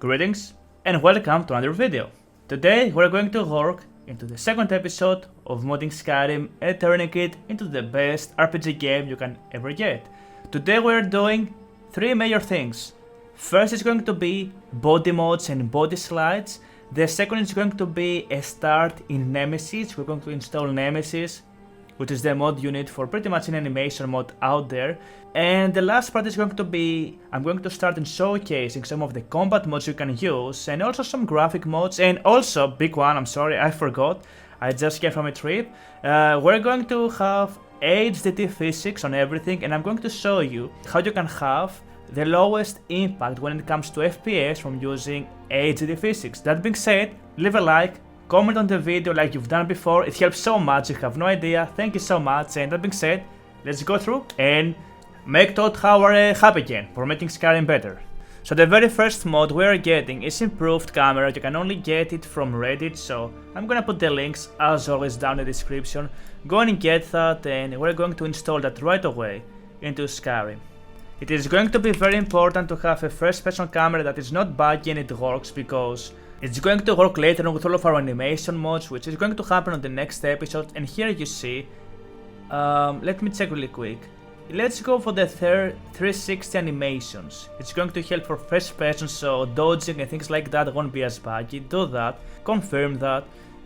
Greetings and welcome to another video. Today we're going to work into the second episode of modding Skyrim and turning it into the best RPG game you can ever get. Today we're doing three major things. First is going to be body mods and body slides. The second is going to be a start in Nemesis. We're going to install Nemesis, which is the mod you need for pretty much an animation mod out there. And the last part is going to be, I'm going to start in showcasing some of the combat mods you can use, and also some graphic mods, and also, big one, I'm sorry, I forgot, I just came from a trip. We're going to have HDT physics on everything, and I'm going to show you how you can have the lowest impact when it comes to FPS from using HDT physics. That being said, leave a like, comment on the video like you've done before, it helps so much, you have no idea, thank you so much. And that being said, let's go through and make Todd Howard happy again for making Skyrim better. So the very first mod we're getting is improved camera. You can only get it from Reddit, so I'm gonna put the links as always down in the description. Go and get that, and we're going to install that right away into Skyrim. It is going to be very important to have a first person camera that is not buggy and it works, because it's going to work later on with all of our animation mods, which is going to happen on the next episode. And here you see, let me check really quick. Let's go for the 360 animations. It's going to help for first person, so dodging and things like that won't be as buggy. Do that, confirm that,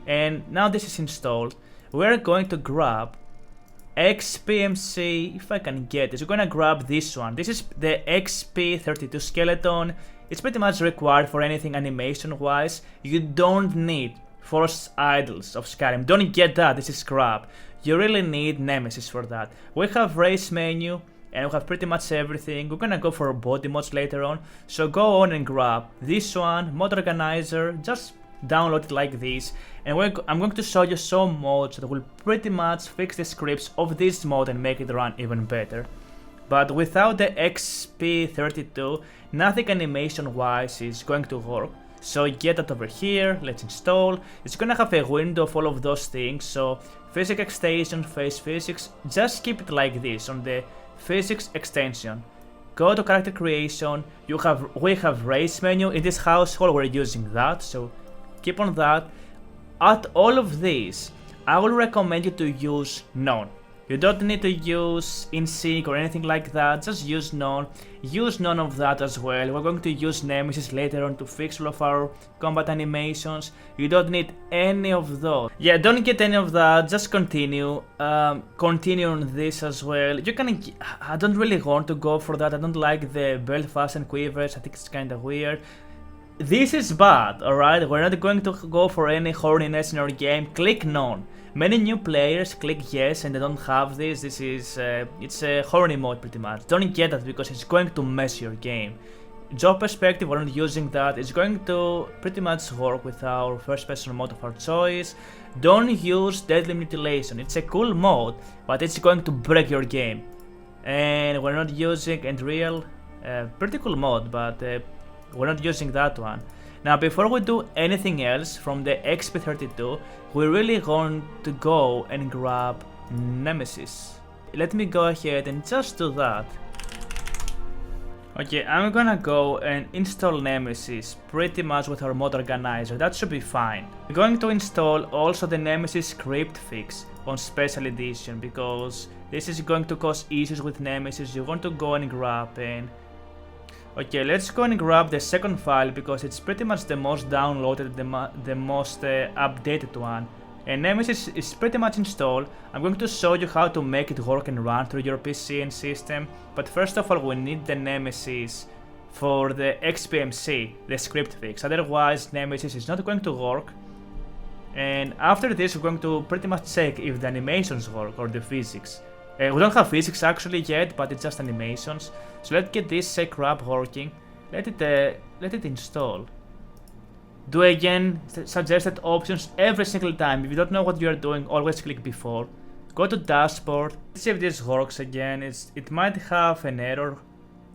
and now this is installed. We're going to grab XPMSE, if I can get this. We're gonna grab this one. This is the XP32 skeleton. It's pretty much required for anything animation wise. You don't need forced idols of Skyrim. Don't get that, this is crap. You really need Nemesis for that. We have race menu and we have pretty much everything. We're gonna go for body mods later on. So go on and grab this one, mod organizer, just download it like this. And I'm going to show you some mods that will pretty much fix the scripts of this mod and make it run even better. But without the XP32, nothing animation wise is going to work. So get that over here, let's install. It's gonna have a window of all of those things, so physics extension, phase physics, just keep it like this on the physics extension. Go to character creation, we have race menu. In this household we're using that, so keep on that. At all of these, I will recommend you to use none. You don't need to use in sync or anything like that, just use none. Use none of that as well. We're going to use Nemesis later on to fix all of our combat animations. You don't need any of those. Yeah, don't get any of that, just continue. Continue on this as well. You can, I don't really want to go for that. I don't like the Belfast and Quivers, I think it's kinda weird. This is bad, alright? We're not going to go for any horniness in our game. Click none. Many new players click yes and they don't have this. This is, it's a horny mode pretty much. Don't get that because it's going to mess your game. Job perspective, we're not using that. It's going to pretty much work with our first person mode of our choice. Don't use deadly mutilation. It's a cool mode, but it's going to break your game. And we're not using Unreal, pretty cool mode, but we're not using that one. Now before we do anything else from the XP32, we really want to go and grab Nemesis. Let me go ahead and just do that. Okay, I'm gonna go and install Nemesis pretty much with our mod organizer. That should be fine. We're going to install also the Nemesis script fix on special edition, because this is going to cause issues with Nemesis. You want to go and grab and okay, let's go and grab the second file because it's pretty much the most downloaded, the most updated one. And Nemesis is pretty much installed. I'm going to show you how to make it work and run through your PC and system. But first of all, we need the Nemesis for the XPMSE, the script fix. Otherwise, Nemesis is not going to work. And after this, we're going to pretty much check if the animations work or the physics. We don't have physics actually yet, but it's just animations. So let's get this crap working. Let it install. Do again suggested options every single time. If you don't know what you are doing, always click before. Go to dashboard. Let's see if this works again. It might have an error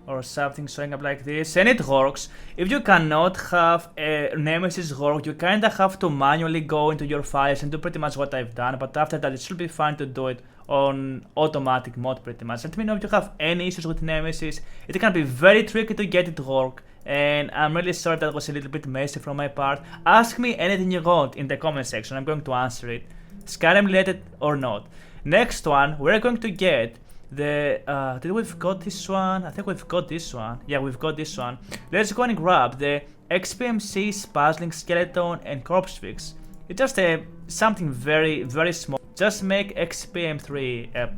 or something showing up like this, and it works. If you cannot have a Nemesis work, you kinda have to manually go into your files and do pretty much what I've done, but after that it should be fine to do it on automatic mode pretty much. Let me know if you have any issues with Nemesis. It can be very tricky to get it to work, and I'm really sorry that was a little bit messy from my part. Ask me anything you want in the comment section, I'm going to answer it, Skyrim related or not. Next one, we're going to get the, did we've got this one? I think we've got this one. Yeah, we've got this one. Let's go and grab the XPMSE Spazzing skeleton and corpse fix. It's just something very, very small. Just make XPM3,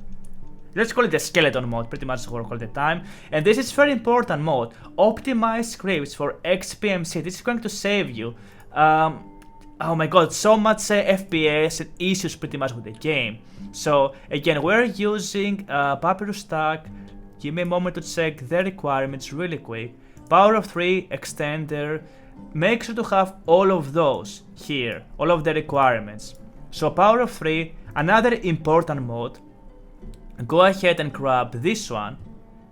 let's call it the skeleton mode, pretty much what we call the time. And this is very important mode. Optimized scripts for XPMSE. This is going to save you, oh my god, so much FPS and issues pretty much with the game. So again, we're using Papyrus stack. Give me a moment to check the requirements really quick. Powerofthree, Extender. Make sure to have all of those here, all of the requirements. So Powerofthree, another important mode. Go ahead and grab this one.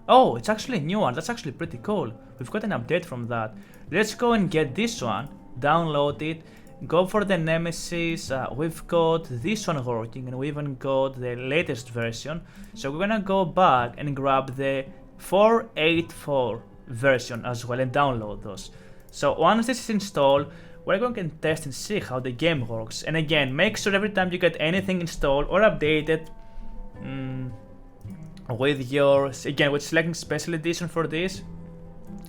Oh, it's actually a new one. That's actually pretty cool. We've got an update from that. Let's go and get this one, download it, go for the Nemesis. We've got this one working, and we even got the latest version. So we're gonna go back and grab the 484 version as well and download those. So once this is installed, we're going to test and see how the game works. And again, make sure every time you get anything installed or updated, with your, again, with selecting special edition for this,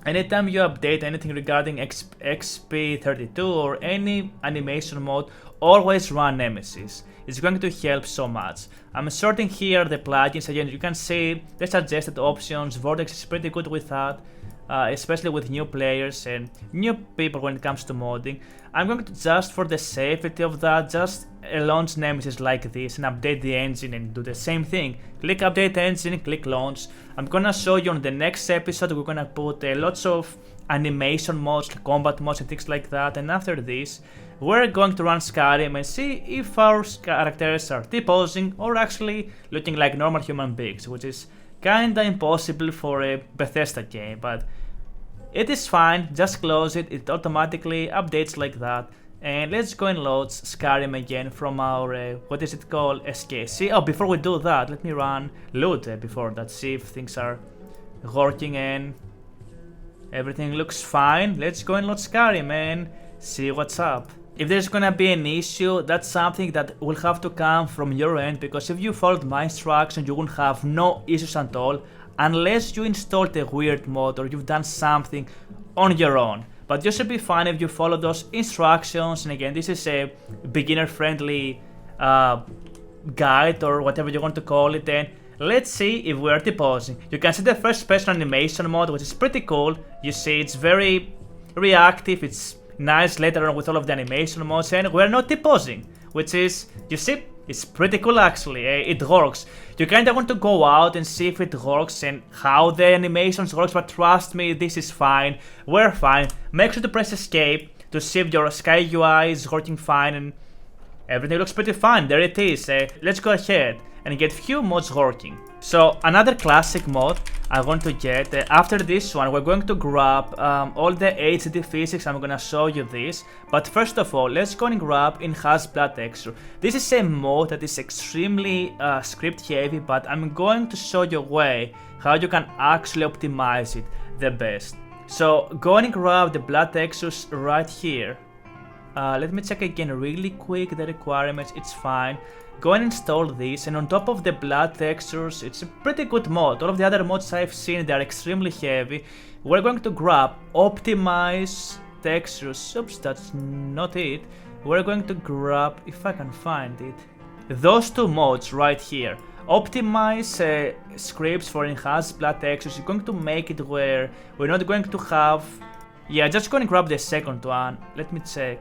anytime you update anything regarding XP32 or any animation mode, always run Nemesis. It's going to help so much. I'm sorting here the plugins. Again, you can see the suggested options. Vortex is pretty good with that, especially with new players and new people when it comes to modding. I'm going to, just for the safety of that, just launch Nemesis like this and update the engine and do the same thing. Click update engine, click launch. I'm gonna show you on the next episode. We're gonna put lots of animation modes, combat modes and things like that. And after this, we're going to run Skyrim and see if our characters are T-posing or actually looking like normal human beings, which is kinda impossible for a Bethesda game, but it is fine. Just close it, it automatically updates like that. And let's go and load Skyrim again from our, what is it called, SKSE. Oh, before we do that, let me run loot before that, see if things are working and everything looks fine. Let's go and load Skyrim and see what's up. If there's gonna be an issue, that's something that will have to come from your end, because if you followed my instructions, you won't have no issues at all, unless you installed a weird mod or you've done something on your own. But you should be fine if you follow those instructions. And again, this is a beginner-friendly guide or whatever you want to call it. And let's see if we're T-posing. You can see the first-person animation mode, which is pretty cool. You see, it's very reactive. It's nice later on with all of the animation modes, and we're not T-posing, which is, you see, it's pretty cool actually. It works. You kinda want to go out and see if it works and how the animations works, but trust me, this is fine. We're fine. Make sure to press escape to see if your Sky UI is working fine, and everything looks pretty fine. There it is. Let's go ahead and get few mods working. So another classic mod I want to get, after this one we're going to grab all the HD physics. I'm gonna show you this, but first of all let's go and grab enhanced blood texture. This is a mod that is extremely script heavy, but I'm going to show you a way how you can actually optimize it the best. So go and grab the blood textures right here. Let me check again really quick the requirements. It's fine. Go and install this, and on top of the blood textures, it's a pretty good mod. All of the other mods I've seen, they are extremely heavy. We're going to grab Optimised textures. Oops, that's not it. We're going to grab, if I can find it, those two mods right here. Optimize scripts for enhanced blood textures. You're going to make it where we're not going to have, yeah, just go and grab the second one. Let me check.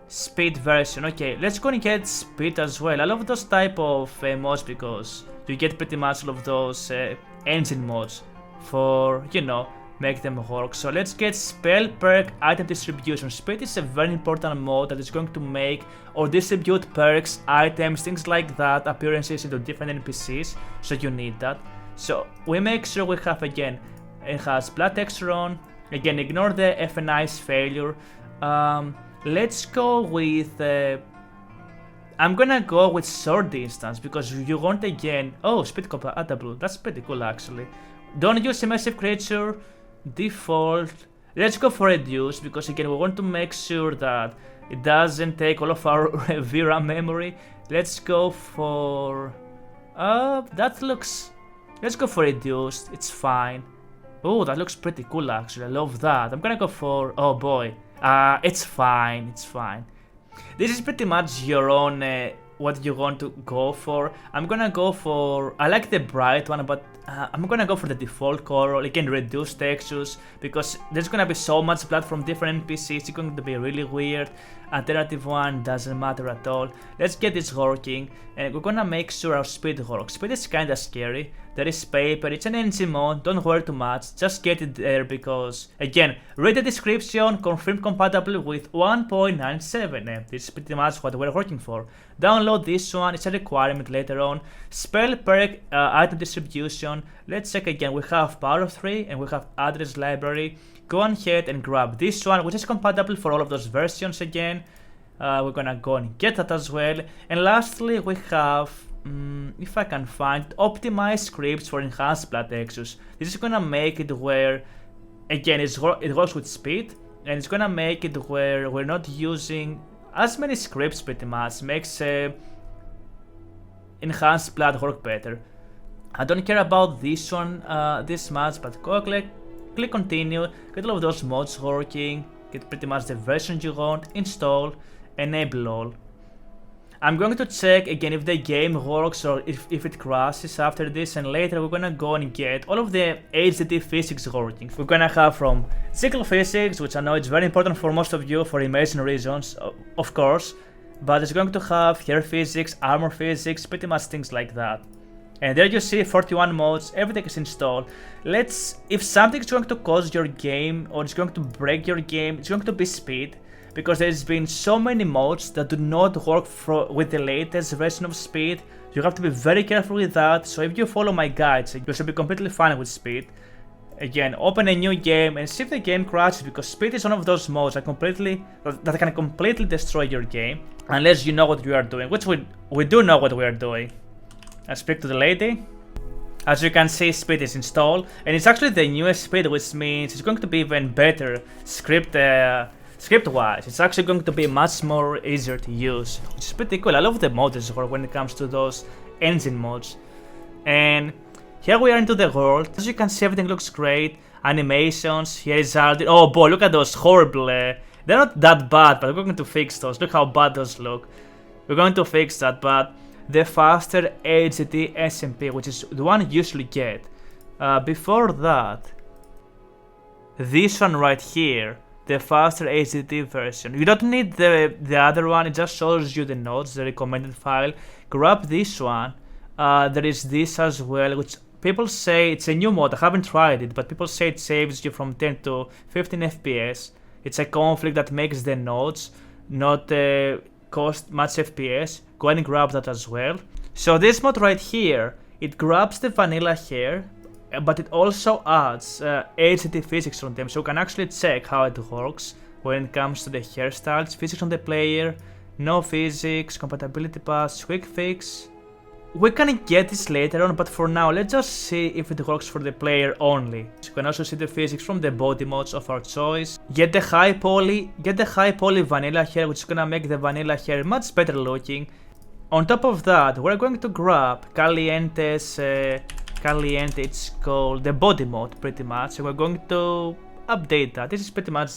Speed version. Okay, let's go and get speed as well. I love those type of mods because you get pretty much all of those engine mods for, you know, make them work. So let's get spell perk item distribution. Speed is a very important mod that is going to make or distribute perks, items, things like that, appearances into different NPCs. So you need that. So we make sure we have again enhanced blood texture on. Again, ignore the FNI's failure. Let's go with, I'm gonna go with sword instance because you want again, oh, speed compatible, that's pretty cool actually. Don't use immersive creature, default, Let's go for reduced, because again we want to make sure that it doesn't take all of our VRAM memory. Let's go for... let's go for reduced, it's fine. Oh, that looks pretty cool actually, I love that. I'm gonna go for... oh boy. It's fine, it's fine. This is pretty much your own what you want to go for. I'm gonna go for... I like the bright one, but I'm gonna go for the default color. Again, reduce textures, because there's gonna be so much blood from different NPCs, it's going to be really weird. Alternative one doesn't matter at all. Let's get this working, and we're gonna make sure our speed works. Speed is kinda scary. There is paper, it's an NG mod, don't worry too much, just get it there because, again, read the description, confirm compatible with 1.97, this is pretty much what we're working for. Download this one, it's a requirement later on. Spell perk item distribution, let's check again, we have powerofthree and we have address library. Go ahead and grab this one, which is compatible for all of those versions again. We're gonna go and get that as well. And lastly, we have... if I can find optimized scripts for enhanced blood textures. This is gonna make it where, again, it works with speed, and it's gonna make it where we're not using as many scripts pretty much, makes enhanced blood work better. I don't care about this one this much, but go click continue, get all of those mods working, get pretty much the version you want, install, enable all. I'm going to check again if the game works or if it crashes after this, and later we're gonna go and get all of the HDT physics working. We're gonna have from cycle physics, which I know it's very important for most of you for immersion reasons, of course, but it's going to have hair physics, armor physics, pretty much things like that. And there you see 41 modes, everything is installed. If something's going to cause your game or it's going to break your game, it's going to be speed. Because there's been so many modes that do not work with the latest version of speed. You have to be very careful with that, so if you follow my guides, you should be completely fine with speed. Again, open a new game and see if the game crashes, because speed is one of those modes that can completely destroy your game, unless you know what you are doing, which we do know what we are doing. I speak to the lady. As you can see, speed is installed, and it's actually the newest speed, which means it's going to be even better script-wise. It's actually going to be much more easier to use, which is pretty cool. I love the mods as well when it comes to those engine mods. And here we are into the world. As you can see, everything looks great. Animations, here is Aldi. Oh boy, look at those horrible... they're not that bad, but we're going to fix those. Look how bad those look. We're going to fix that, but the faster HDT-SMP, which is the one you usually get. Before that, this one right here, the faster HDT version. You don't need the other one, it just shows you the nodes, the recommended file. Grab this one. There is this as well, which people say it's a new mod. I haven't tried it, but people say it saves you from 10 to 15 FPS. It's a conflict that makes the nodes not cost much FPS. Go ahead and grab that as well. So this mod right here, it grabs the vanilla hair, but it also adds HDT physics from them, so you can actually check how it works when it comes to the hairstyles, physics on the player, no physics, compatibility pass, quick fix. We can get this later on, but for now let's just see if it works for the player only. You can also see the physics from the body mods of our choice. Get the high poly vanilla hair, which is gonna make the vanilla hair much better looking. On top of that, we're going to grab Caliente's Caliente, it's called the body mode pretty much, so we're going to update that. This is pretty much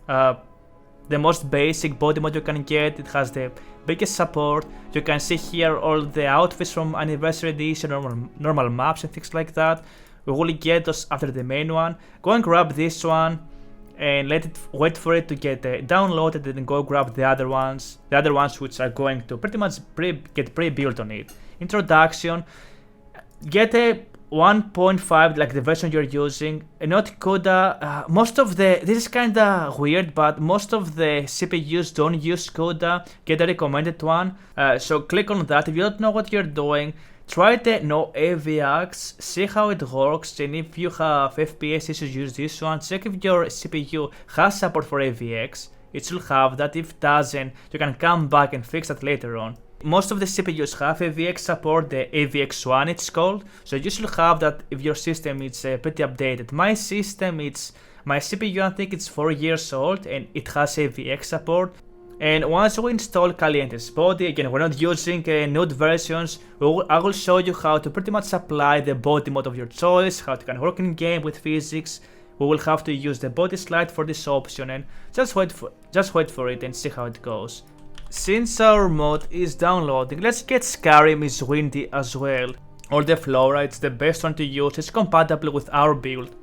the most basic body mode you can get. It has the biggest support. You can see here all the outfits from Anniversary Edition, normal maps and things like that. We will get those after the main one. Go and grab this one and wait for it to get downloaded, and then go grab the other ones which are going to pretty much get pre-built on it. Introduction. Get a 1.5 like the version you're using, and not CUDA. This is kinda weird, but most of the CPUs don't use CUDA. Get a recommended one, so click on that. If you don't know what you're doing, try the no AVX, see how it works, and if you have FPS issues, use this one. Check if your CPU has support for AVX. It should have that. If it doesn't, you can come back and fix that later on. Most of the CPUs have AVX support, the AVX1 it's called, so you should have that if your system is pretty updated. My My CPU, I think it's 4 years old and it has AVX support. And once we install Caliente's body, again we're not using nude versions, I will show you how to pretty much apply the body mode of your choice, how it can work in game with physics. We will have to use the body slide for this option, and just wait for it and see how it goes. Since our mod is downloading, let's get Skyrim is windy as well. All the flora, it's the best one to use, it's compatible with our build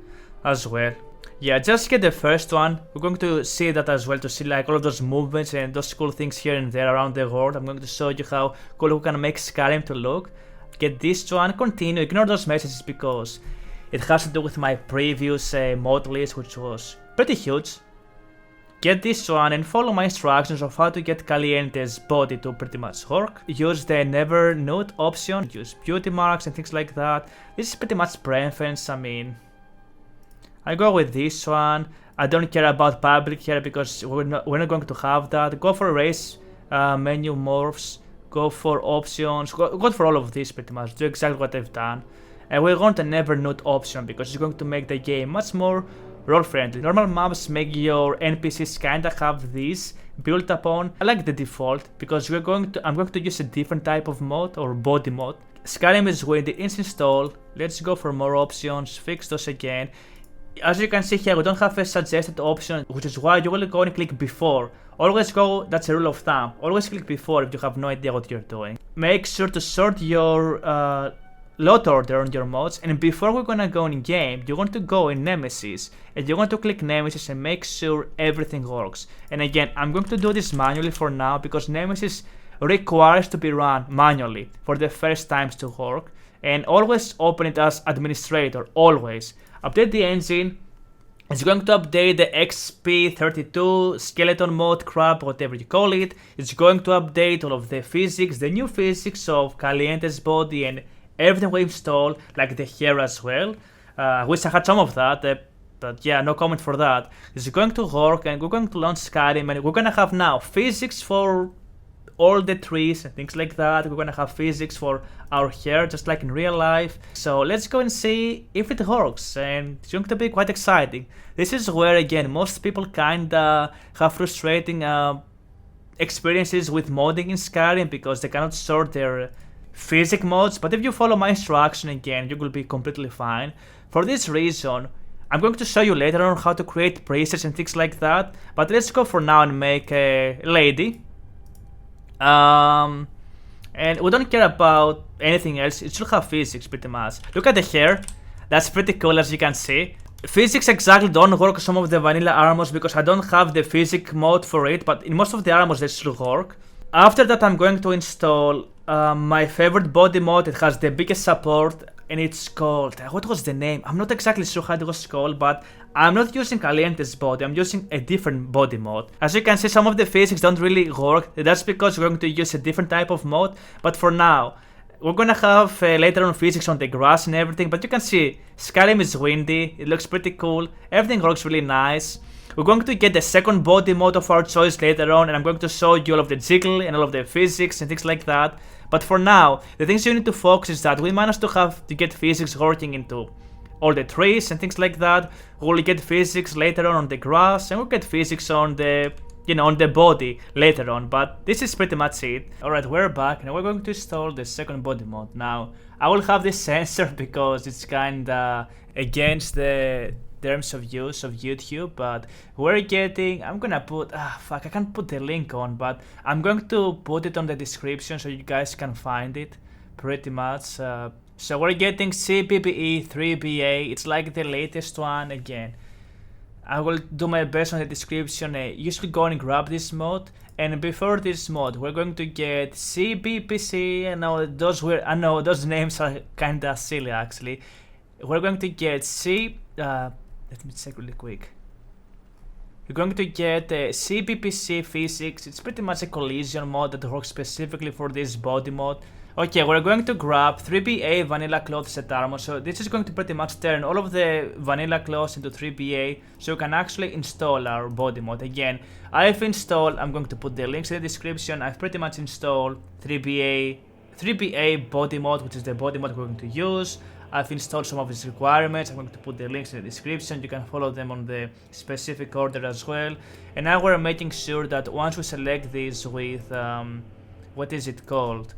as well. Yeah, just get the first one. We're going to see that as well, to see like all of those movements and those cool things here and there around the world. I'm going to show you how cool we can make Skyrim to look. Get this one, continue, ignore those messages because it has to do with my previous mod list, which was pretty huge. Get this one and follow my instructions of how to get Caliente's body to pretty much work. Use the never nude option, use beauty marks and things like that. This is pretty much preference, I mean. I go with this one. I don't care about public here because we're not going to have that. Go for race menu morphs. Go for options. Go for all of this pretty much. Do exactly what I've done. And we want a never nude option because it's going to make the game much more role friendly. Normal maps make your NPCs kinda have this built upon. I like the default because I'm going to use a different type of mode or body mode. Skyrim is windy, it's installed. Let's go for more options. Fix those again. As you can see here, we don't have a suggested option, which is why you will go and click before. Always go, that's a rule of thumb, always click before if you have no idea what you're doing. Make sure to sort your lot order on your mods, and before we're gonna go in game, you want to go in Nemesis, and you want to click Nemesis and make sure everything works. And again, I'm going to do this manually for now, because Nemesis requires to be run manually for the first times to work, and always open it as administrator, always. Update the engine. It's going to update the XP32 skeleton mode crap, whatever you call it. It's going to update all of the physics, the new physics of Caliente's body and everything we installed, like the hair as well. I wish I had some of that, but yeah, no comment for that. It's going to work and we're going to launch Skyrim, and we're going to have now physics for all the trees and things like that. We're gonna have physics for our hair, just like in real life. So let's go and see if it works, and it's going to be quite exciting. This is where, again, most people kinda have frustrating experiences with modding in Skyrim because they cannot sort their physics modes, but if you follow my instruction again, you will be completely fine. For this reason, I'm going to show you later on how to create presets and things like that, but let's go for now and make a lady. And we don't care about anything else, it should have physics pretty much. Look at the hair, that's pretty cool as you can see. Physics exactly don't work on some of the vanilla armors because I don't have the physics mode for it, but in most of the armors they should work. After that I'm going to install my favorite body mode. It has the biggest support and it's called, what was the name? I'm not exactly sure how it was called, but I'm not using Caliente's body, I'm using a different body mode. As you can see, some of the physics don't really work, that's because we're going to use a different type of mode, but for now, we're gonna have later on physics on the grass and everything, but you can see, Skyrim is windy, it looks pretty cool, everything looks really nice. We're going to get the second body mode of our choice later on, and I'm going to show you all of the jiggle and all of the physics and things like that. But for now, the things you need to focus is that we managed to get physics working into all the trees and things like that. We'll get physics later on the grass, and we'll get physics on the, on the body later on. But this is pretty much it. Alright, we're back, and we're going to install the second body mode. Now, I will have this censored because it's kinda against the terms of use of YouTube, but we're getting, I'm gonna put, I can't put the link on, but I'm going to put it on the description so you guys can find it pretty much. So we're getting CBBE 3BA, it's like the latest one. Again, I will do my best on the description. You should go and grab this mod, and before this mod we're going to get CBBC. I know those names are kinda silly actually. We're going to get let me check really quick. You're going to get CBBC physics. It's pretty much a collision mod that works specifically for this body mode. Okay, we're going to grab 3BA vanilla cloth set armor. So this is going to pretty much turn all of the vanilla clothes into 3BA, so you can actually install our body mode. Again, I'm going to put the links in the description. I've pretty much installed 3BA body mode, which is the body mode we're going to use. I've installed some of its requirements. I'm going to put the links in the description. You can follow them on the specific order as well. And now we're making sure that once we select this with, what is it called?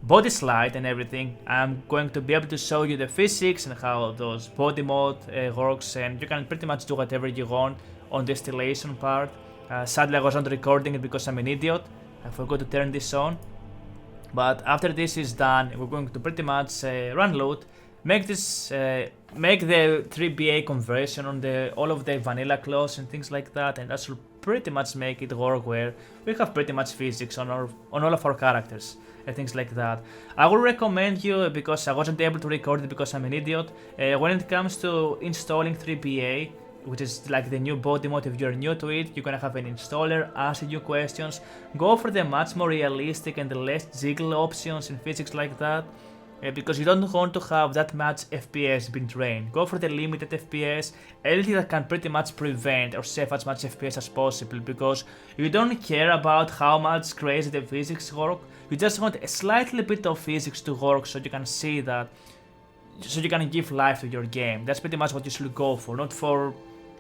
Bodyslide and everything, I'm going to be able to show you the physics and how those body mode works, and you can pretty much do whatever you want on the installation part. Sadly, I wasn't recording it because I'm an idiot. I forgot to turn this on. But after this is done, we're going to pretty much run loot, make this, make the 3BA conversion on all of the vanilla clause and things like that, and that should pretty much make it work where we have pretty much physics on all of our characters and things like that. I will recommend you, because I wasn't able to record it because I'm an idiot, when it comes to installing 3BA, which is like the new body mode. If you're new to it, you're gonna have an installer asking you questions. Go for the much more realistic and the less jiggle options and physics like that, because you don't want to have that much FPS being drained. Go for the limited FPS, anything that can pretty much prevent or save as much FPS as possible, because you don't care about how much crazy the physics work. You just want a slightly bit of physics to work so you can see that, so you can give life to your game. That's pretty much what you should go for, not for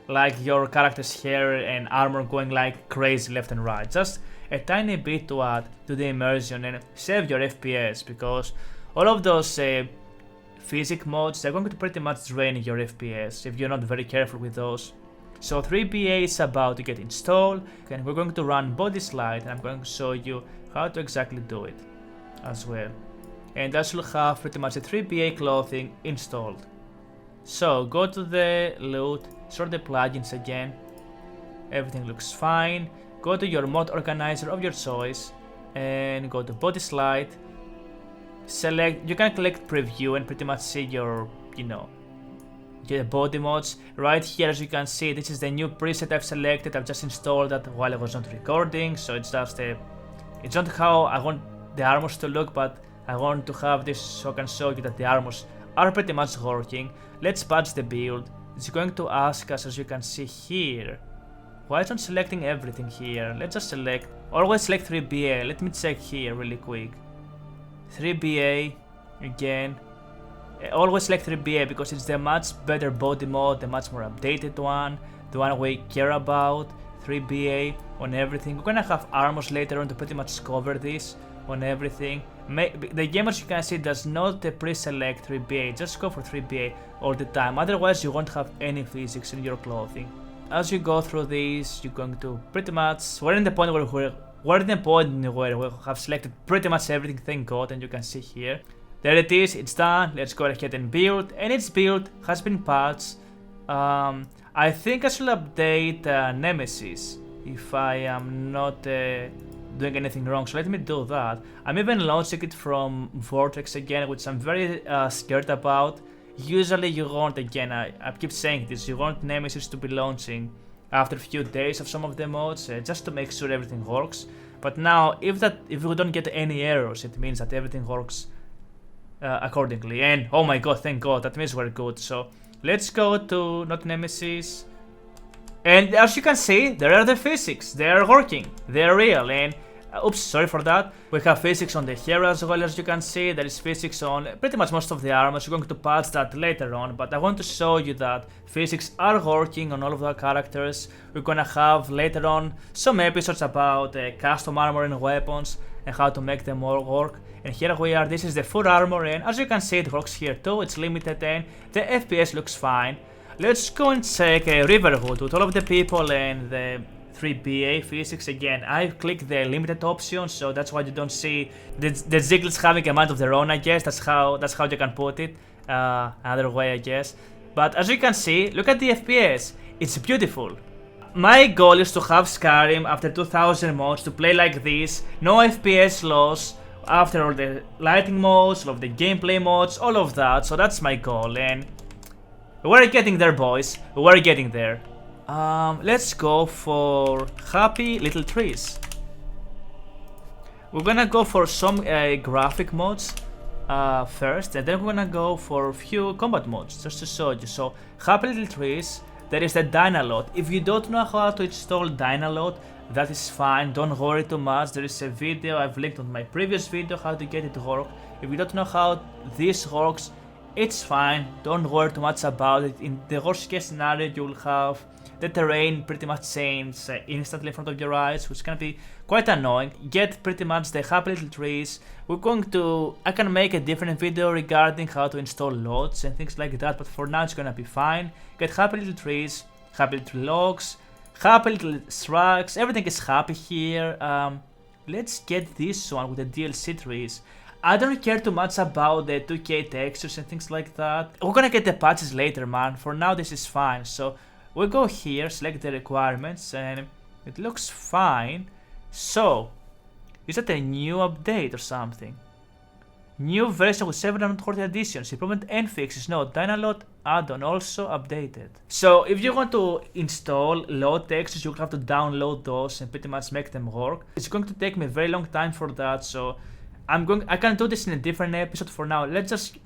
like your character's hair and armor going like crazy left and right. Just a tiny bit to add to the immersion and save your FPS, because all of those physics modes, they're going to pretty much drain your FPS if you're not very careful with those. So 3BA is about to get installed, and we're going to run Bodyslide, and I'm going to show you how to exactly do it as well. And that should have pretty much a 3BA clothing installed. So go to the loot, sort the plugins again, everything looks fine. Go to your mod organizer of your choice and go to Bodyslide. Select, you can click preview and pretty much see your, your body mods. Right here, as you can see, this is the new preset I've selected. I've just installed that while I was not recording, so it's just it's not how I want the armors to look, but I want to have this so I can show you that the armors are pretty much working. Let's batch the build. It's going to ask us, as you can see here. Why is not selecting everything here? Let's just select, always select 3BA. Let me check here really quick. 3BA again. Always select 3BA because it's the much better body mode, the much more updated one, the one we care about. 3BA on everything. We're gonna have armors later on to pretty much cover this on everything. The game, as you can see, does not pre-select 3BA, just go for 3BA all the time, otherwise you won't have any physics in your clothing. As you go through these, you're going to pretty much, we're in the point where we have selected pretty much everything, thank God, and you can see here. There it is, it's done. Let's go ahead and build, and its build has been patched. I think I should update Nemesis if I am not doing anything wrong, so let me do that. I'm even launching it from Vortex again, which I'm very scared about. Usually you want, again, I keep saying this, you want Nemesis to be launching after a few days of some of the mods, just to make sure everything works. But now, if we don't get any errors, it means that everything works accordingly. And oh my god, thank God, that means we're good. So let's go to not Nemesis. And as you can see, there are the physics. They are working. They are real. And oops, sorry for that. We have physics on the hair as well, as you can see. There is physics on pretty much most of the armors. We're going to patch that later on, but I want to show you that physics are working on all of our characters. We're gonna have later on some episodes about custom armor and weapons and how to make them all work. And here we are. This is the full armor, and as you can see, it works here too. It's limited and the FPS looks fine. Let's go and check Riverwood with all of the people and the 3BA physics. Again, I've clicked the limited option, so that's why you don't see the jiggles having a mind of their own, I guess. That's how you can put it. Another way, I guess. But as you can see, look at the FPS. It's beautiful. My goal is to have Skyrim after 2000 mods to play like this. No FPS loss after all the lighting modes, all of the gameplay modes, all of that. So that's my goal, and we're getting there, boys. We're getting there. Let's go for happy little trees. We're gonna go for some graphic mods first, and then we're gonna go for a few combat mods just to show you. So happy little trees. There is the Dynalot. If you don't know how to install Dynalot, that is fine. Don't worry too much. There is a video I've linked on my previous video how to get it to work. If you don't know how this works, it's fine, don't worry too much about it. In the worst case scenario, you'll have the terrain pretty much change instantly in front of your eyes, which can be quite annoying. Get pretty much the happy little trees. I can make a different video regarding how to install loads and things like that, but for now it's gonna be fine. Get happy little trees, happy little logs, happy little shrubs, everything is happy here. Let's get this one with the DLC trees. I don't care too much about the 2K textures and things like that. We're gonna get the patches later, man. For now this is fine. So we go here, select the requirements, and it looks fine. So, is that a new update or something? New version with 740 additions, improvement and fixes. No, Dynalot add-on also updated. So if you want to install load textures, you have to download those and pretty much make them work. It's going to take me a very long time for that, so I can do this in a different episode. For now, let's just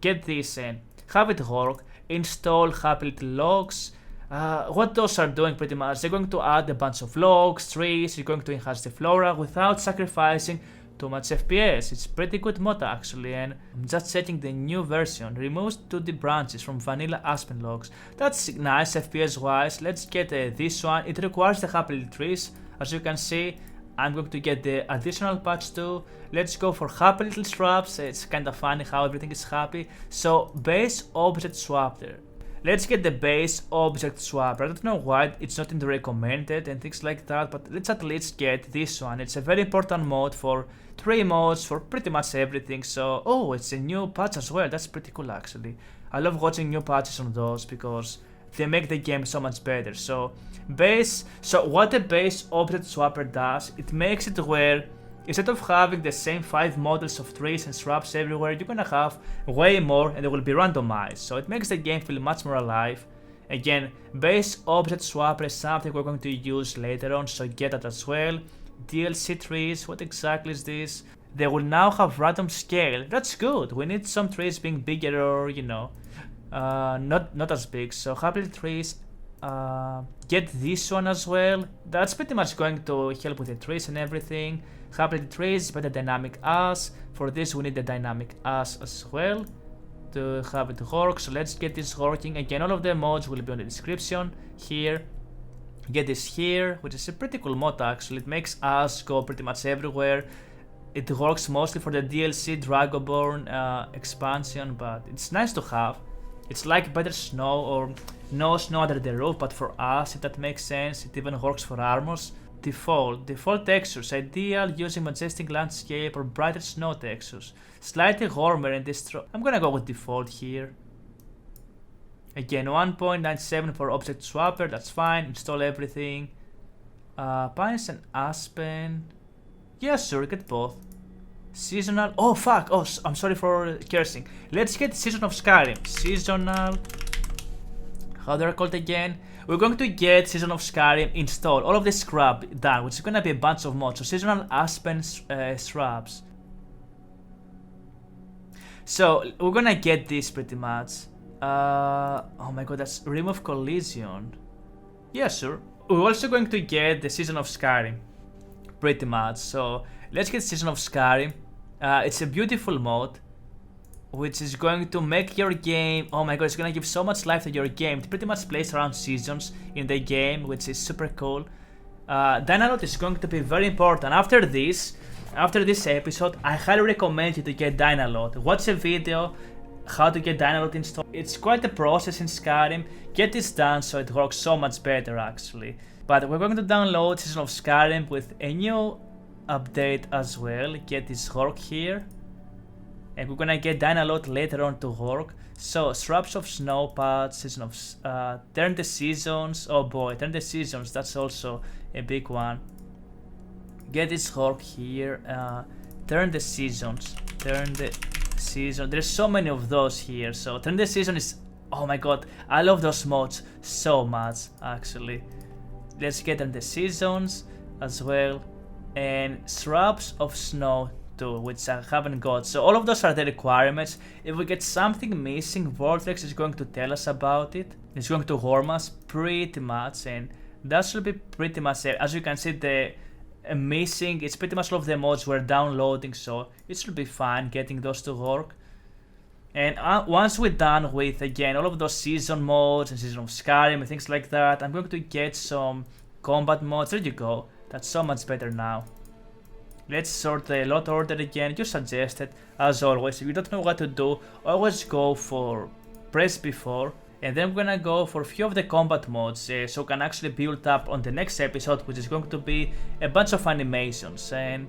get this in, have it work, install happy little logs. What those are doing pretty much, they're going to add a bunch of logs, trees, you're going to enhance the flora without sacrificing too much FPS. It's pretty good mod actually, and I'm just checking the new version. Removes 2D branches from vanilla aspen logs. That's nice FPS wise. Let's get this one. It requires the happy little trees. As you can see, I'm going to get the additional patch too. Let's go for happy little shrubs. It's kind of funny how everything is happy. So base object swap there. Let's get the base object swapper. I don't know why it's not in the recommended and things like that, but let's at least get this one. It's a very important mod for 3 mods, for pretty much everything. So, oh, it's a new patch as well. That's pretty cool actually. I love watching new patches on those because they make the game so much better. So what the base object swapper does, it makes it where instead of having the same 5 models of trees and shrubs everywhere, you're gonna have way more and they will be randomized. So it makes the game feel much more alive. Again, base object swapper is something we're going to use later on, so get that as well. DLC trees, what exactly is this? They will now have random scale. That's good. We need some trees being bigger or, you know, not as big. So happy trees, get this one as well. That's pretty much going to help with the trees and everything. Happy trees, but the dynamic as. For this we need the dynamic as well to have it work. So let's get this working. Again, all of the mods will be on the description here. Get this here, which is a pretty cool mod actually. It makes us go pretty much everywhere. It works mostly for the DLC Dragonborn expansion, but it's nice to have. It's like better snow or no snow under the roof, but for us, if that makes sense, it even works for armors. Default textures, ideal using majestic landscape or brighter snow textures. Slightly warmer and I'm gonna go with default here. Again, 1.97 for object swapper, that's fine. Install everything. Pines and aspen. Yeah, sure, get both. Seasonal. Oh fuck! Oh, I'm sorry for cursing. Let's get Season of Skyrim. Seasonal. How they're called again? We're going to get Season of Skyrim installed. All of this scrub done, which is gonna be a bunch of mods. So seasonal aspen shrubs. So we're gonna get this pretty much. Oh my god, that's remove collision. Yeah, sure. We're also going to get the Season of Skyrim, pretty much. So let's get Season of Skyrim. It's a beautiful mod, which is going to make your game, oh my god, it's gonna give so much life to your game. It pretty much plays around seasons in the game, which is super cool. Dynalot is going to be very important. After this episode, I highly recommend you to get Dynalot. Watch a video how to get Dynalot installed. It's quite a process in Skyrim. Get this done so it works so much better actually. But we're going to download Season of Skyrim with a new update as well. Get this work here. And we're gonna get Dynalot later on to work. So Shrubs of Snow patch, Season of turn the seasons. Oh boy, turn the seasons, that's also a big one. Get this work here. Turn the seasons. Turn the season. There's so many of those here. So turn the season is, oh my god, I love those mods so much actually. Let's get turn the seasons as well. And Shrubs of Snow too, which I haven't got. So all of those are the requirements. If we get something missing, Vortex is going to tell us about it. It's going to warm us pretty much, and that should be pretty much it. As you can see, the missing, it's pretty much all of the mods we're downloading, so it should be fine getting those to work. And once we're done with, again, all of those season modes and season of Skyrim and things like that, I'm going to get some combat mods. There you go. That's so much better now. Let's sort the lot order again. You suggested, as always. If you don't know what to do, always go for press before. And then we're gonna go for a few of the combat mods, so we can actually build up on the next episode, which is going to be a bunch of animations. And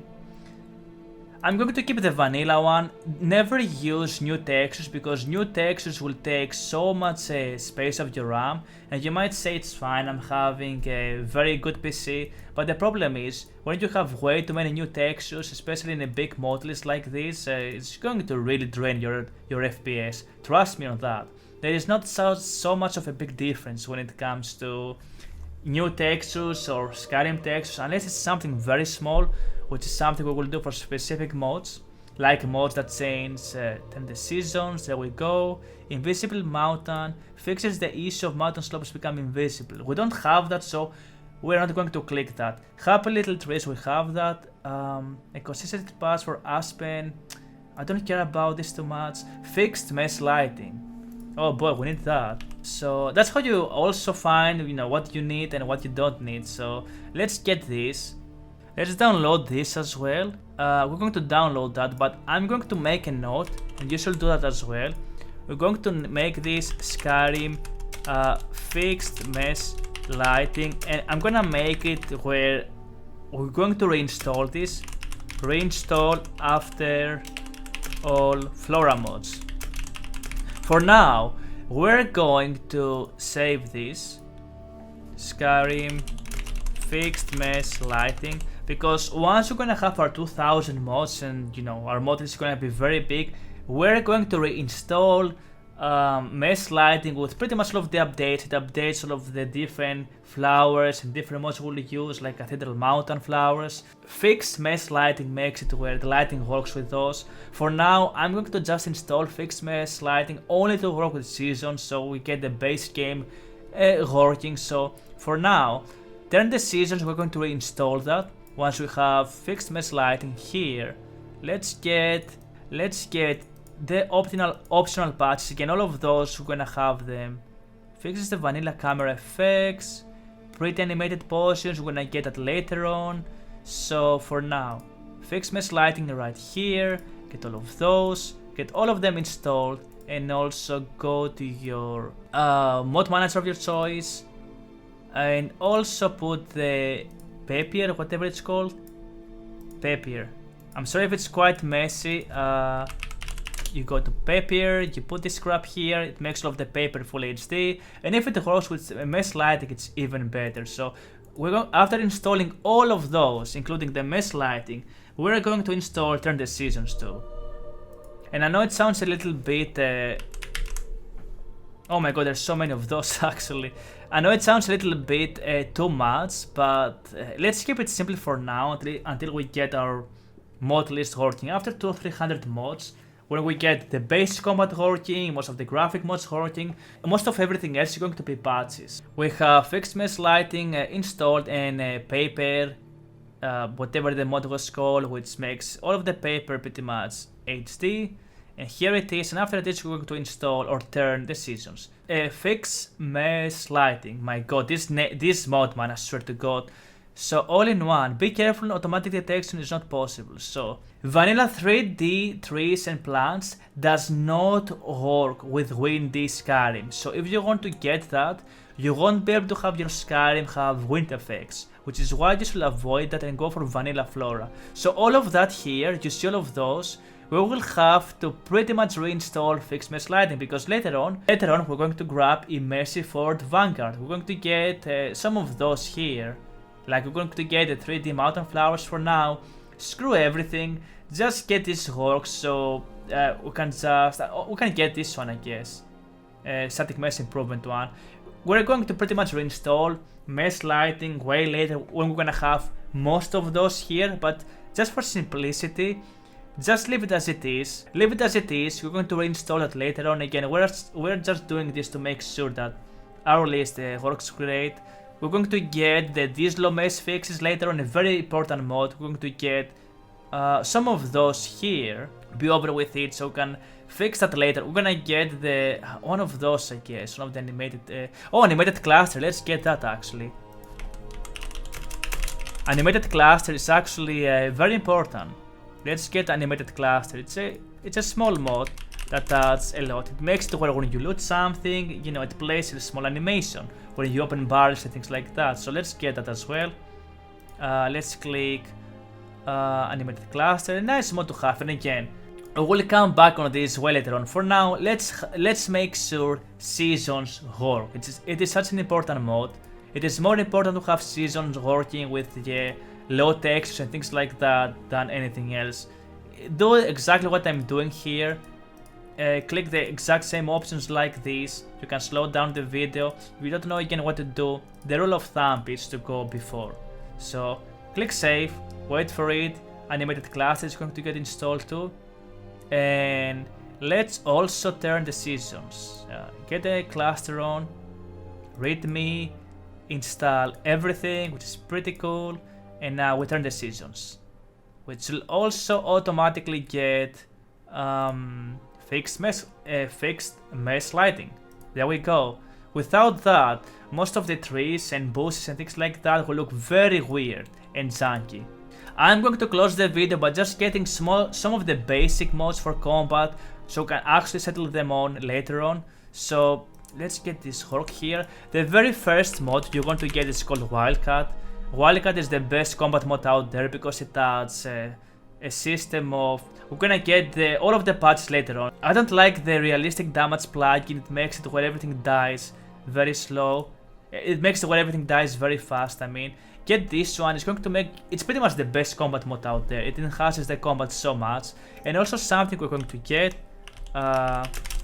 I'm going to keep the vanilla one. Never use new textures, because new textures will take so much space of your RAM. And you might say it's fine, I'm having a very good PC, but the problem is when you have way too many new textures, especially in a big mod list like this, it's going to really drain your FPS. Trust me on that. There is not so much of a big difference when it comes to new textures or Skyrim textures, unless it's something very small, which is something we will do for specific mods, like mods that change turn the seasons. There we go. Invisible mountain fixes the issue of mountain slopes become invisible. We don't have that, so we're not going to click that. Happy little trees, we have that. A consistent path for Aspen. I don't care about this too much. Fixed mesh lighting. Oh boy, we need that. So that's how you also find, what you need and what you don't need. So let's get this. Let's download this as well. We're going to download that, but I'm going to make a note, and you should do that as well. We're going to make this Skyrim fixed mesh lighting, and I'm gonna make it where we're going to reinstall this. Reinstall after all Flora mods. For now, we're going to save this Skyrim fixed mesh lighting, because once we're gonna have our 2000 mods and our mod is gonna be very big, we're going to reinstall mesh lighting with pretty much all of the updates. It updates all of the different flowers and different mods we'll use, like Cathedral Mountain flowers. Fixed mesh lighting makes it where the lighting works with those. For now, I'm going to just install fixed mesh lighting only to work with seasons, so we get the base game working. So for now, turn the seasons, we're going to reinstall that. Once we have fixed mesh lighting here, let's get the optional patches. Again, all of those, we're gonna have them. Fixes the vanilla camera effects, pretty animated potions, we're gonna get that later on. So for now, fixed mesh lighting right here, get all of those, get all of them installed, and also go to your mod manager of your choice, and also put the Papier, whatever it's called, Papier. I'm sorry if it's quite messy. You go to Papier, you put this crap here, it makes all of the paper full HD, and if it works with mesh lighting, it's even better. So after installing all of those, including the mesh lighting, we're going to install Turn the Seasons too. And I know it sounds a little bit oh my god, there's so many of those actually. I know it sounds a little bit too much, but let's keep it simple for now until we get our mod list working. After 200 or 300 mods, when we get the base combat working, most of the graphic mods working, most of everything else is going to be patches. We have fixed mesh lighting installed and paper, whatever the mod was called, which makes all of the paper pretty much HD. And here it is, and after this we're going to install or turn the seasons. Fix mesh lighting. My god, this mod, man, I swear to god. So all in one, be careful, automatic detection is not possible. So vanilla 3D trees and plants does not work with windy Skyrim. So if you want to get that, you won't be able to have your Skyrim have wind effects, which is why you should avoid that and go for vanilla flora. So all of that here, you see all of those, we will have to pretty much reinstall fixed mesh lighting, because later on we're going to grab Immersive Fort Vanguard. We're going to get some of those here. Like we're going to get the 3D mountain flowers for now. Screw everything, just get this work. So we can get this one, I guess. Static mesh improvement one. We're going to pretty much reinstall mesh lighting way later when we're gonna have most of those here. But just for simplicity, just leave it as it is. Leave it as it is. We're going to reinstall it later on. Again, we're just doing this to make sure that our list works great. We're going to get the Dislo mesh fixes later on, a very important mod. We're going to get some of those here, be over with it, so we can fix that later. We're gonna get the one of those, I guess, one of the animated. Animated cluster. Let's get that actually. Animated cluster is actually very important. Let's get animated cluster. It's a small mod that adds a lot. It makes it where when you loot something, you know, it plays a small animation when you open barrels and things like that. So let's get that as well. Let's click animated cluster. A nice mod to have. And again, we'll come back on this well later on. For now, let's make sure seasons work. It is such an important mod. It is more important to have seasons working with the low textures and things like that than anything else. Do exactly what I'm doing here. Click the exact same options like this. You can slow down the video. If you don't know again what to do, the rule of thumb is to go before. So click save, wait for it. Animated cluster is going to get installed too. And let's also turn the seasons. Get a cluster on, readme, install everything, which is pretty cool. And now we turn the seasons, which will also automatically get fixed mesh lighting. There we go. Without that, most of the trees and bushes and things like that will look very weird and junky. I'm going to close the video by just getting some of the basic mods for combat, so we can actually settle them on later on. So let's get this work here. The very first mod you're going to get is called Wildcat. Wildcat is the best combat mod out there because it adds a system of... We're gonna get all of the patches later on. I don't like the realistic damage plugin. It makes it where everything dies very slow. It makes it where everything dies very fast, I mean. Get this one, it's going to make... It's pretty much the best combat mod out there. It enhances the combat so much. And also something we're going to get,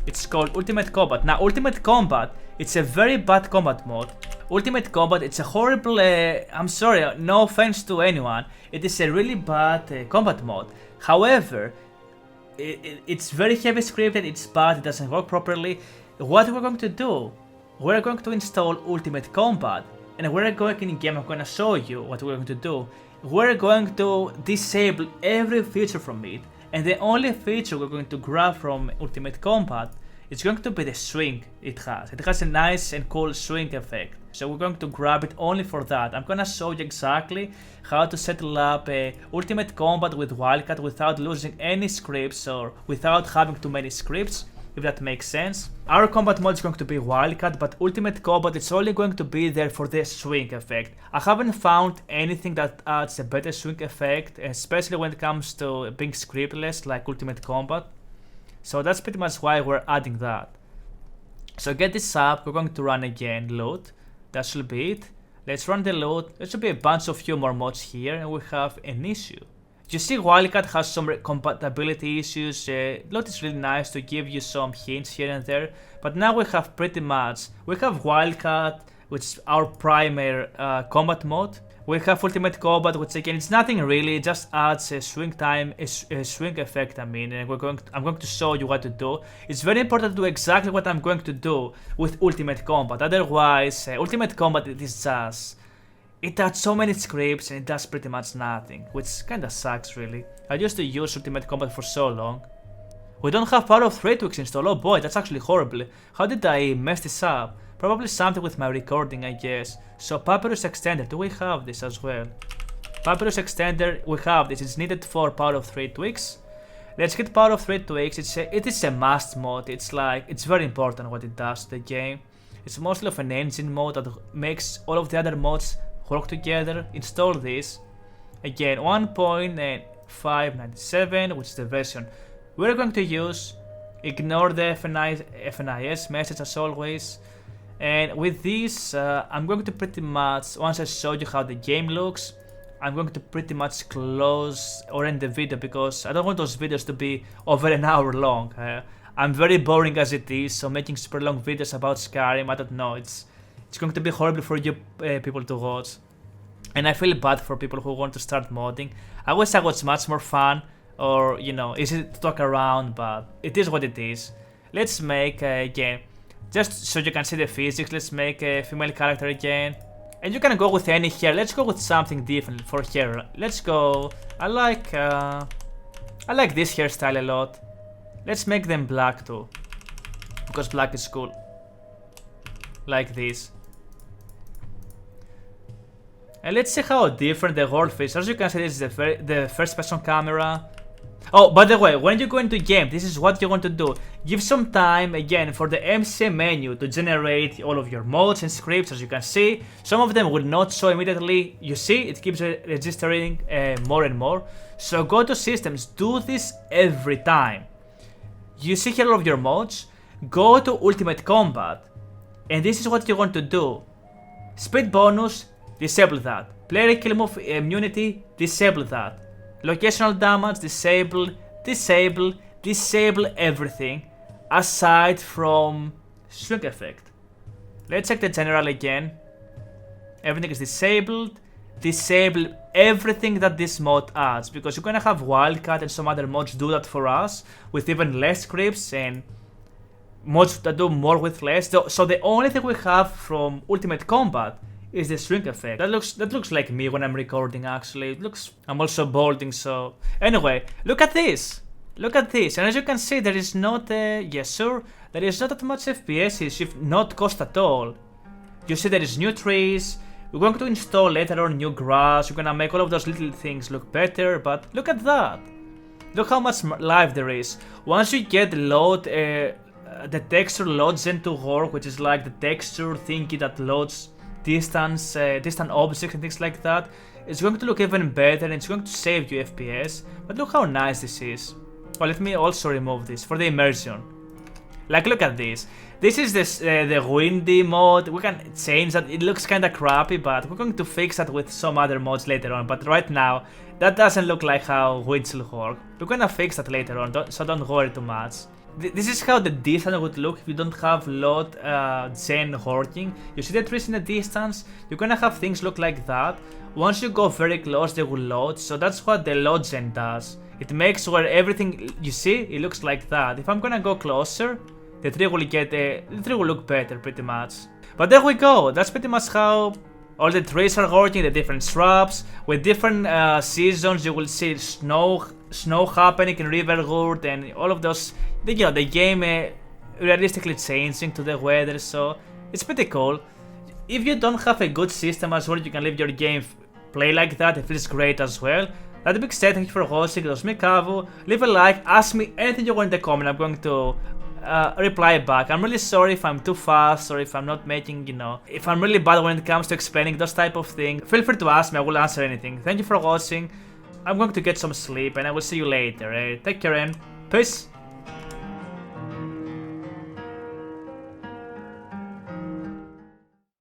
it's called Ultimate Combat. Now, Ultimate Combat, it's a very bad combat mod. Ultimate Combat, it's a horrible... I'm sorry, no offense to anyone. It is a really bad combat mod. However, it's very heavy scripted, it's bad, it doesn't work properly. What we're going to do, we're going to install Ultimate Combat. And we're going in game, I'm going to show you what we're going to do. We're going to disable every feature from it. And the only feature we're going to grab from Ultimate Combat is going to be the swing it has. It has a nice and cool swing effect. So we're going to grab it only for that. I'm going to show you exactly how to settle up a Ultimate Combat with Wildcat without losing any scripts or without having too many scripts, if that makes sense. Our combat mode is going to be Wildcat, but Ultimate Combat is only going to be there for the swing effect. I haven't found anything that adds a better swing effect, especially when it comes to being scriptless like Ultimate Combat. So that's pretty much why we're adding that. So get this up, we're going to run again, load. That should be it. Let's run the load. There should be a bunch of humor mods here, and we have an issue. You see Wildcat has some compatibility issues. Load is really nice to give you some hints here and there, but now we have pretty much, we have Wildcat, which is our primary combat mode. We have Ultimate Combat, which again it's nothing really, it just adds a swing time, a swing effect, I mean, and I'm going to show you what to do. It's very important to do exactly what I'm going to do with Ultimate Combat, otherwise Ultimate Combat it adds so many scripts and it does pretty much nothing, which kinda sucks really. I used to use Ultimate Combat for so long. We don't have powerofthree tweaks installed, oh boy, that's actually horrible. How did I mess this up? Probably something with my recording, I guess. So Papyrus Extender, do we have this as well? Papyrus Extender, we have this, it's needed for powerofthree tweaks. Let's get powerofthree tweaks, it is a must mod, it's very important what it does to the game. It's mostly of an engine mode that makes all of the other mods work together. Install this. Again, 1.597, which is the version we're going to use. Ignore the FNIS message as always. And with this, I'm going to pretty much, once I show you how the game looks, I'm going to pretty much close or end the video because I don't want those videos to be over an hour long. I'm very boring as it is, so making super long videos about Skyrim, I don't know, it's going to be horrible for you people to watch. And I feel bad for people who want to start modding. I wish I was much more fun or, you know, easy to talk around, but it is what it is. Let's make, again, just so you can see the physics, let's make a female character again. And you can go with any hair. Let's go with something different for hair. Let's go. I like this hairstyle a lot. Let's make them black too, because black is cool. Like this. And let's see how different the world is. As you can see, this is the first person camera. Oh, by the way, when you go into game, this is what you want to do. Give some time, again, for the MCM menu to generate all of your modes and scripts. As you can see, some of them will not show immediately. You see, it keeps registering more and more. So go to systems, do this every time. You see here all of your modes, go to Ultimate Combat. And this is what you want to do. Speed bonus, disable that. Player kill move immunity, disable that. Locational damage, disable, disable, disable everything aside from shrink effect. Let's check the general again. Everything is disabled. Disable everything that this mod adds, because you're gonna have Wildcat and some other mods do that for us with even less scripts and mods that do more with less. So the only thing we have from Ultimate Combat is the shrink effect. That looks like me when I'm recording, actually. It looks, I'm also balding, so anyway, look at this. Look at this, and as you can see, there is not yes sir, there is not that much FPS, if not cost at all. You see there is new trees. We're going to install later on new grass. We're gonna make all of those little things look better, but look at that. Look how much life there is. Once you get the texture load gen to work, which is like the texture thingy that loads distant objects and things like that, it's going to look even better and it's going to save you FPS. But look how nice this is. Well, let me also remove this for the immersion. Like, look at this. This is the windy mode. We can change that. It looks kind of crappy, but we're going to fix that with some other mods later on. But right now, that doesn't look like how winds will work. We're gonna fix that later on, so don't worry too much. This is how the distance would look if you don't have load gen working. You see the trees in the distance? You're gonna have things look like that. Once you go very close, they will load. So that's what the load gen does. It makes where everything, you see, it looks like that. If I'm gonna go closer, the tree will look better pretty much. But there we go. That's pretty much how all the trees are working, the different shrubs. With different seasons, you will see snow happening in Riverwood and all of those. You know, the game realistically changing to the weather, so it's pretty cool. If you don't have a good system as well, you can leave your game play like that. It feels great as well. That being said, thank you for watching. It was me, Kavou. Leave a like, ask me anything you want in the comment. I'm going to reply back. I'm really sorry if I'm too fast or if I'm not making, you know, if I'm really bad when it comes to explaining those type of things. Feel free to ask me, I will answer anything. Thank you for watching. I'm going to get some sleep and I will see you later. Take care and peace.